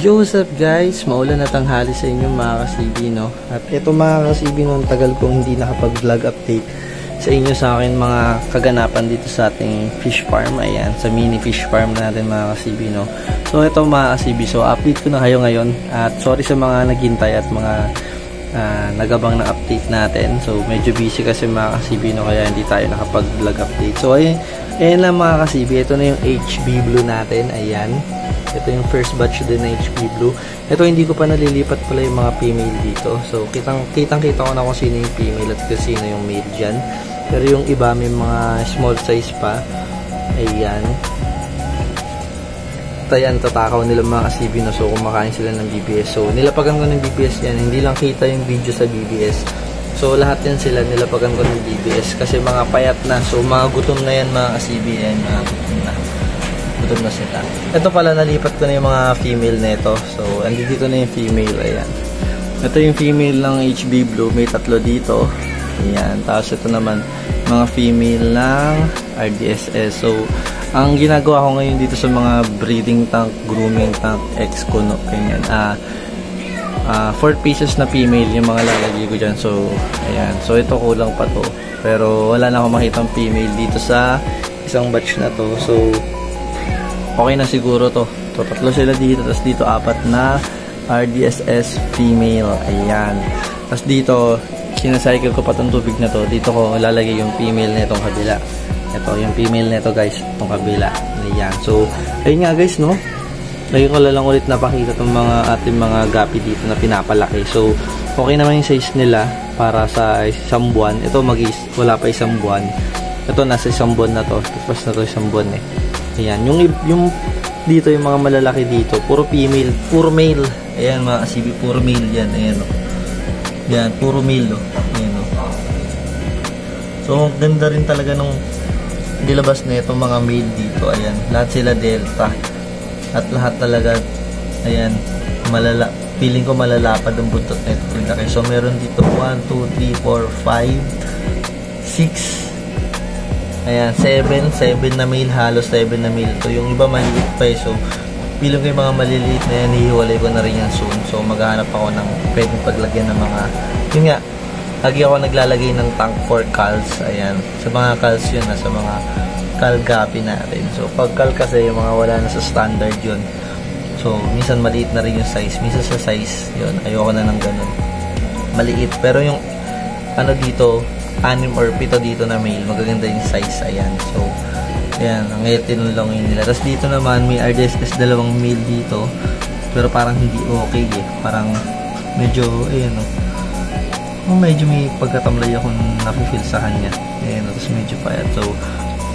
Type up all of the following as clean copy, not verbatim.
Yo, what's up guys? Maulan na tanghali sa inyo mga ka-CB, no? At ito mga ka-CB, no, tagal kong hindi nakapag-vlog update sa inyo sa akin mga kaganapan dito sa ating fish farm. Ayan, sa mini fish farm natin mga ka-CB, no? So ito mga ka-CB, so update ko na kayo ngayon. At sorry sa mga naghintay at mga nagabang na update natin. So medyo busy kasi mga ka-CB, no? Kaya hindi tayo nakapag-vlog update. So ayan lang mga ka-CB, ito na yung HB Blue natin. Ayan. Ito yung first batch din na HB Blue. Ito hindi ko pa nalilipat pala yung mga female dito. So kitang-kita ko na kung sino yung female at kung sino yung male dyan. Pero yung iba may mga small size pa. Ayan. Ayan, tatakaw nila mga ka-CB, no? So kumakain sila ng BBS. So nilapagan ko ng BBS yan. Hindi lang kita yung video sa BBS. So lahat yan sila nilapagan ko ng BBS. Kasi mga payat na. So mga gutom na yan mga ka-CB. Ayan, mga gutom na. Gutom na sila. Ito pala, nalipat ko na yung mga female nito. So andito na yung female. Ayan. Ito yung female ng HB Blue. May tatlo dito. Ayan. Tapos ito naman mga female ng RDSS. So ang ginagawa ko ngayon dito sa mga breeding tank, grooming tank, exco, no, ganyan. 4 pieces na female yung mga lalagay ko dyan. So ayan. So ito kulang pa to. Pero wala na akong makitang female dito sa isang batch na to. So okay na siguro to. So tatlo sila dito. Tapos dito 4 na RDSS female. Ayan. Tapos dito sinacycle ko pa itong tubig na to. Dito ko lalagay yung female na itong kabila. Ito yung female na ito guys. Itong kabila. Ayan. So ayun nga guys, no. Lagi ko lang ulit napakita itong mga ating mga gapi dito na pinapalaki. So okay naman yung size nila para sa isang buwan. Ito wala pa isang buwan. Ito nasa isang buwan na to. Tapos na to isang buwan eh. Ayan, yung dito yung mga malalaki dito, puro female, puro male. Ayan mga ka-CB, puro male yan. Ayan o. Ayan, puro male o. Ayan o. So, ganda rin talaga nung nilabas na itong mga male dito. Ayan, lahat sila delta. At lahat talaga, ayan, feeling ko malalapad ang buntot na ito. So, meron dito 1, 2, 3, 4, 5, 6. Ayan, 7 na male, halos 7 na male to. Yung iba maliit pa eh. So, piling ko yung mga maliliit na yan, hihiwalay ko na rin yan soon. So, maghahanap ako ng pwedeng paglagyan ng mga, yun nga, lagi ako naglalagay ng tank for calls. Ayan, sa mga calls yun, sa mga cal gapi natin. So, pag cal kasi, yung mga wala na sa standard yun. So, minsan maliit na rin yung size. Minsan sa size, yun, ayoko na ng ganun. Maliit. Pero yung, ano dito, 6 or 7 dito na male, magaganda yung size. Ayan, so ayan, ang tinulongin nila. Tapos dito naman may RDSS 2 male dito, pero parang hindi okay eh, parang medyo ayan o, medyo may pagkatamlay ako nafe-feel sa kanya. Ayan, tapos medyo payat. So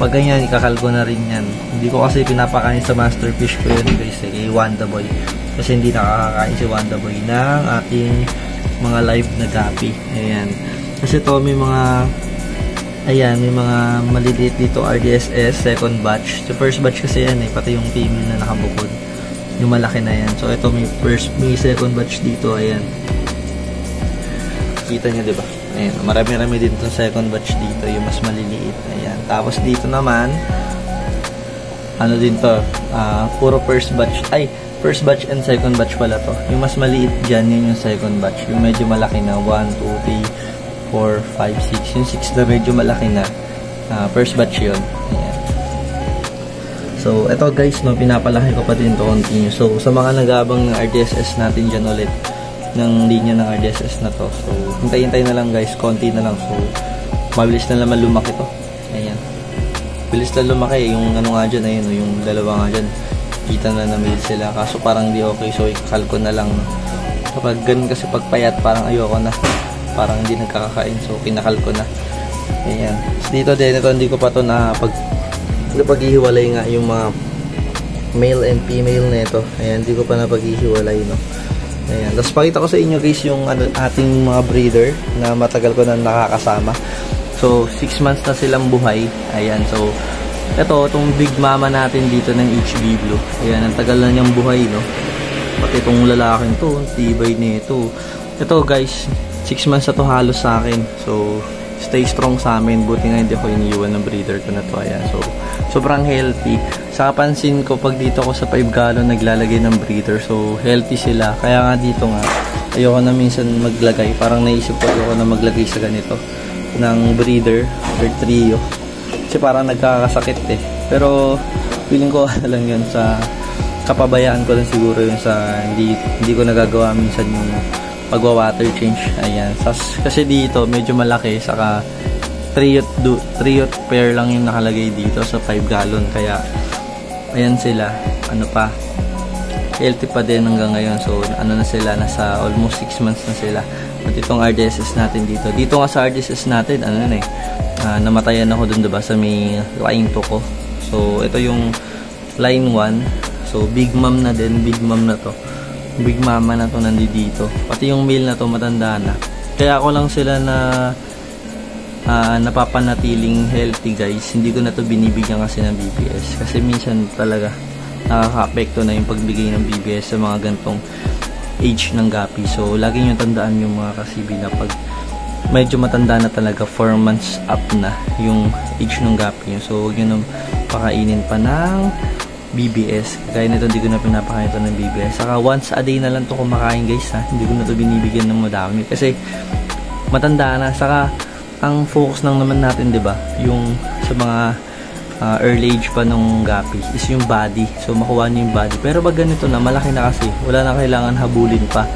pag ganyan, ikakalgo na rin yan. Hindi ko kasi pinapakain sa master fish ko yun guys eh, kay Wanda Boy, kasi hindi nakakakain si Wanda Boy ng ating mga live na gapi. Ayan. Kasi ito may mga, ayan, may mga maliliit dito RDSS, second batch. So first batch kasi yan eh, pati yung female na nakabukod. Yung malaki na yan. So ito may second batch dito, ayan. Kita nyo diba? Ayan, marami-rami din itong second batch dito, yung mas maliliit. Ayan. Tapos dito naman, ano din to, puro first batch. Ay, first batch and second batch pala to. Yung mas maliit dyan, yun yung second batch. Yung medyo malaki na, 1, 2, 3, 4, 5, 6. Yung 6 na medyo malaki na. First batch yun. Ayan. So, ito guys, no, pinapalaki ko pa din to continue. So, sa mga nag-aabang ng RDSS natin dyan ulit, ng linya ng RDSS na to. So, hintay-hintay na lang guys, konti na lang. So, mabilis na naman lumaki to. Ayan. Bilis na lumaki. Yung ano nga dyan, ayun, yung dalawa nga dyan. Kita na male sila. Kaso parang di okay. So, ikakal ko na lang. Kapag ganun kasi pagpayat, parang ayoko na. Parang hindi nagkakakain, so kinakal ko na. Ayan. Dito din, ito hindi ko pa ito na paghihiwalay nga yung mga male and female na ito. Ayan, hindi ko pa na paghihiwalay, no. Ayan. Tapos pakita ko sa inyo guys yung ating mga breeder na matagal ko na nakakasama. So 6 months na silang buhay. Ayan, so itong big mama natin dito ng HB Blue. Ayan, ang tagal na niyang buhay, no. Pati itong lalaking to, tibay nito. Ito guys, 6 months na to halos sa akin. So stay strong sa amin. Buti nga hindi ako iniiwan ng breeder ko na to. Ayan. So, sobrang healthy. Sa kapansin ko, pag dito ako sa 5 gallon naglalagay ng breeder. So, healthy sila. Kaya nga dito nga, ayoko na minsan maglagay. Parang naisip ko ayoko na maglagay sa ganito ng breeder or trio. Kasi parang nagkakasakit eh. Pero, feeling ko lang yun sa kapabayaan ko lang siguro yun sa hindi ko nagagawa minsan yung pagwa-water change. Ayan. Kasi dito medyo malaki, saka trio pair lang yung nakalagay dito sa 5 gallon. Kaya ayan sila, ano pa, healthy pa din hanggang ngayon. So ano na sila, nasa almost 6 months na sila. At itong RDSS natin dito nga sa RDSS natin, ano na namatayan ako dun, diba, sa may line 2 ko. So ito yung line 1. So, big mom na din. Big mom na to. Big mama na to nandito. Pati yung male na to matanda na. Kaya ako lang sila na napapanatiling healthy, guys. Hindi ko na to binibigyan kasi ng BBS. Kasi minsan talaga nakaka-apekto na yung pagbigay ng BBS sa mga gantong age ng gapi. So, lagi nyo tandaan yung mga kasibi na pag medyo matanda na talaga, 4 months up na yung age ng gapi nyo. So, huwag nyo nang pakainin pa ng BBS. Kaya nito hindi ko na pinapakain ito ng BBS. Saka once a day na lang ito kumakain, guys, ha. Hindi ko na ito binibigyan ng madami kasi matanda na. Saka ang focus lang naman natin, 'di ba, yung sa mga early age pa ng gapi is yung body. So makuha niyo yung body. Pero pag ganito na, malaki na kasi, wala na kailangan habulin pa.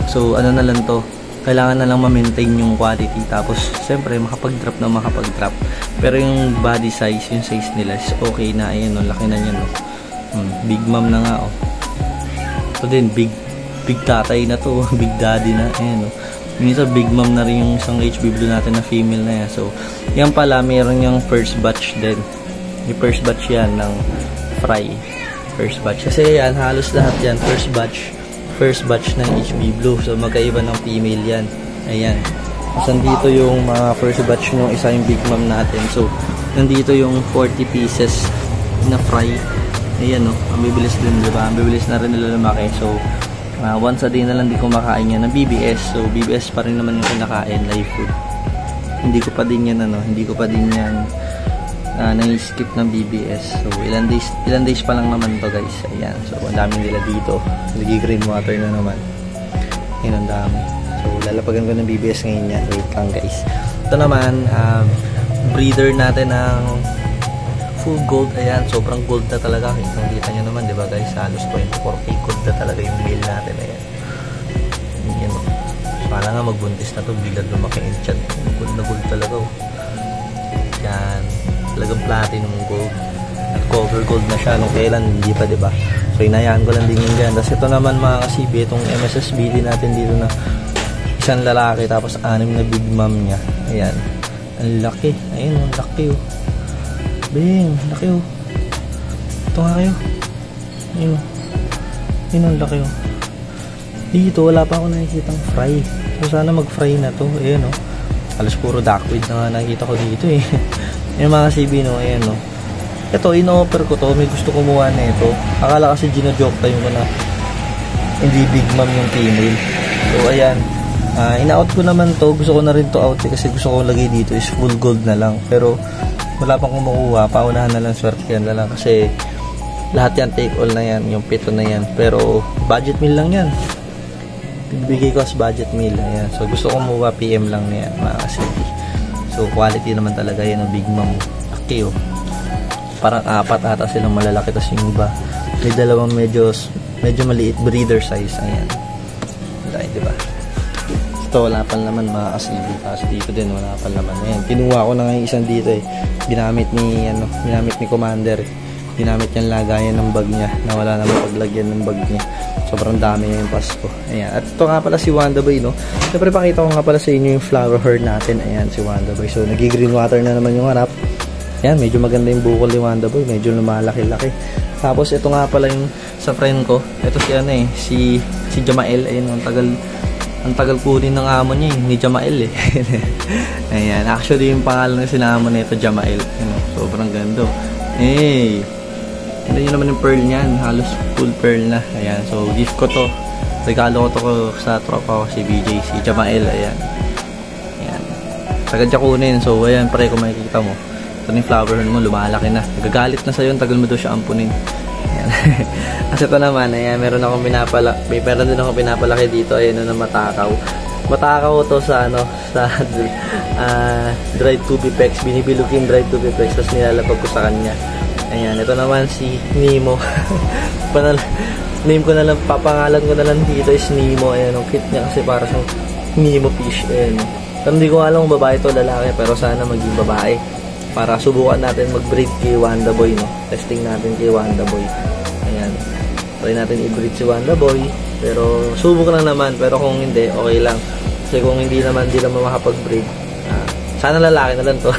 So ano na lang to, kailangan na lang ma-maintain yung quality. Tapos siyempre makapag-drop na makapag-drop. Pero yung body size, yung size nila is okay na. Ayan, laki na niya, no. Big mom na nga, oh. So din, big tatay na to. Big daddy na. Ayan, oh. Minsan big mom na rin yung isang HB blue natin na female na yan. So yan pala, mayroon yung first batch din. Yung first batch yan ng fry. First batch. Kasi yan, halos lahat yan first batch ng HB blue. So magkaiba ng female yan. Ayan. So nandito yung mga first batch nung isa yung big mom natin. So nandito yung 40 pieces na fry. Ayan, no. Ang bibilis din, diba? Ang bibilis na rin nila lumaki. So once a day na lang di kumakain yan ng BBS. So BBS pa rin naman yung kinakain, live food. Hindi ko pa din yan nai-skip ng BBS. So ilan days pa lang naman to, guys. Ayan. So ang daming nila dito. Nag-green water na naman. Ayan, ang dami. So lalapagan ko ng BBS ngayon yan. Wait lang, guys. Ito naman, breeder natin ng full gold. Ayan, sobrang gold na talaga. Kita nyo naman, diba, guys? Halos 24K gold na talaga yung male natin. Ayan. Ayan, oh. Para nga magbuntis na to, bilang lumaki yung chat. Gold na gold talaga, oh. Yan. Talagang platinum gold. Cover gold na siya nung kailan, hindi pa, diba? So inayaan ko lang din yun dyan. Tapos ito naman, mga kasibi, itong MSSBD natin dito na isang lalaki, tapos 6 na big mom niya. Ayan. Ang laki. Ayan, ang laki, oh. Bing, laki, oh. Ito nga kayo. Ayun, ayun, ang laki, oh. Dito, wala pa ako nakikitang fry. So sana mag-fry na to. Ayan, oh. Halos puro duckweed na nga nakikita ko dito, eh. Yung mga CB, no, ayan, no. Ito, in-offer ko to. May gusto kumuha na ito. Akala kasi gino-joke tayo ko na hindi big mom yung female. So ayan, ina-out ko naman to. Gusto ko na rin to out, eh, kasi gusto ko lagay dito is full gold na lang. Pero wala pang kumukuha. Paunahan na lang, swerte yan na lang. Kasi lahat yan, take all na yan. Yung pito na yan. Pero budget meal lang yan. Bibigay ko as budget meal. Ayan. So gusto ko kumuha, PM lang na yan, mga kasibi. So quality naman talaga yan ng big mom. Okay, oh. Parang 4 ata silang malalaki. Tapos yung iba, may dalawang medyo maliit breeder size. Ayan. Dahil, diba? Ito, wala pa naman, mga kasibi. Tapos dito din, wala pa naman. Ayan. Kinuha ko na ngayon isang dito, eh. Ginamit ni Commander. Ginamit niyang lagayan ng bag niya. Na wala naman paglagyan ng bag niya. Sobrang dami niya yung Pasko. Ayan. At ito nga pala si Wanda Boy, no? Siyempre, pakita ko nga pala sa inyo yung flower herd natin. Ayan, si Wanda Boy. So, nag-green water na naman yung harap. Ayan, medyo maganda yung bukol ni Wanda Boy. Medyo lumalaki-laki. Tapos, ito nga pala yung sa friend ko. Ito si ano, eh. Si Jamael. Ayan, ang tagal kunin ng amo niya, eh. Ni Jamael, eh. Ayan. Actually, yung pangalan na sinama na ito, Jamael. Ayan, sobrang ganda. Hey! Ito nyo naman yung pearl niyan. Halos full pearl na. Ayan. So, gift ko to. Regalo ko to sa tropa ko, si BJ, si Jamael. Ayan. Ayan. sagad siya kunin. So, ayan, pare, kung makikita mo, ito na yung flower horn mo, lumalaki na. Nagagalit na sa'yo, tagal mo daw siya ampunin. Ayan. Kasi ito naman, ayan, meron din akong pinapalaki dito, ayan, na matakaw. Matakaw to sa, sa dried tubipex. Binibilog yung dried tubipex, tapos nilalapag ko sa kanya. Ayan, ito naman si Nemo. Name ko na lang, papangalan ko na lang dito is Nemo. Ayan, ang cute niya kasi para siyang Nemo fish. Ayan. Pero hindi ko alam kung babae to lalaki, pero sana maging babae. Para subukan natin mag-breed kay Wanda Boy, no? Testing natin kay Wanda Boy. Ayan. Try natin i-breed si Wanda Boy. Pero subok lang naman, pero kung hindi, okay lang. Kasi kung hindi naman makapag-breed, sana lalaki na lang to.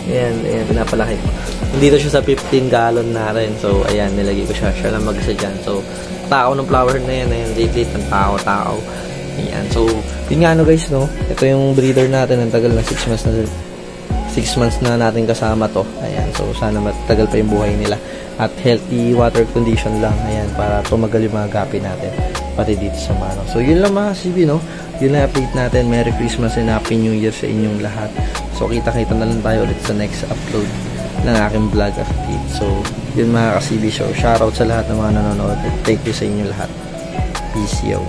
Ayan, pinapalaki ko. Nandito siya sa 15 gallon na rin. So, ayan, nilagay ko siya lang mag-isa dyan. So, tao ng flower na yan. Ayan, late ng tao. Ayan, so, yun nga guys, no? Ito yung breeder natin. Ang tagal na 6 months na 6 months na natin kasama to. Ayan, so, sana matagal pa yung buhay nila. At healthy water condition lang. Ayan, para tumagal yung mga gapi natin. Pati dito sa mano. So, yun lang mga CB, no? Yun lang update natin. Merry Christmas and Happy New Year sa inyong lahat. So, kita-kita na lang tayo ulit sa next upload ng aking vlog update. So, yun mga ka-CB Show. Shoutout sa lahat ng mga nanonood. Thank you sa inyo lahat. Peace, yo.